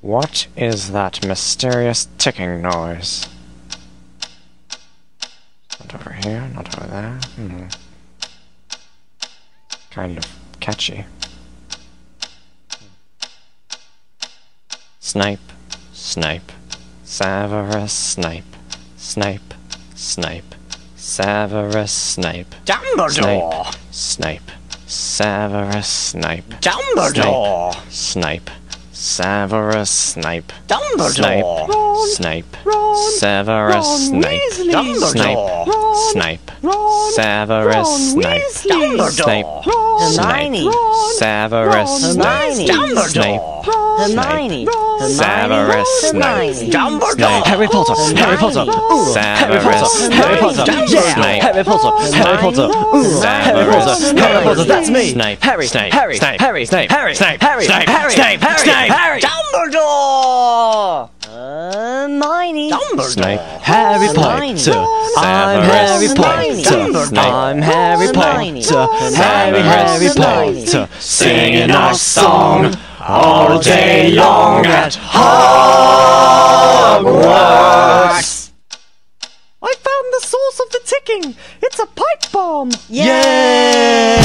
What is that mysterious ticking noise? Not over here, not over there. Kind of catchy. Snipe, snipe, Severus Snape, Snape, Snape, Severus Snape, Dumbledore! Snape, Severus Snape, Dumbledore! Snape, Severus Snape, Dumbledore! Snape, Severus Snape, Dumbledore! Snape, Severus Snape, Snape, Hermione! Severus Snape, Dumbledore! Hermione! Severus Snape, Dumbledore! Harry Potter! Harry Potter! Ooh, Harry Potter! Harry Potter! Yeah! Harry Potter! Harry Potter! Ooh, Harry Potter! Harry Potter! That's me! Snape, Harry! Snape, Harry! Snape, Harry! Snape, Harry! Snape, Harry! Snape, Harry! Snape, Harry! Snape, Harry! Dumbledore! Hermione! Snape, Harry Hermione. Potter! I'm Harry Hermione. Potter! I'm Harry Hermione. Potter! Harry Hermione. Potter! singing our song all day long at Hogwarts! I found the source of the ticking! It's a pipe bomb! Yay!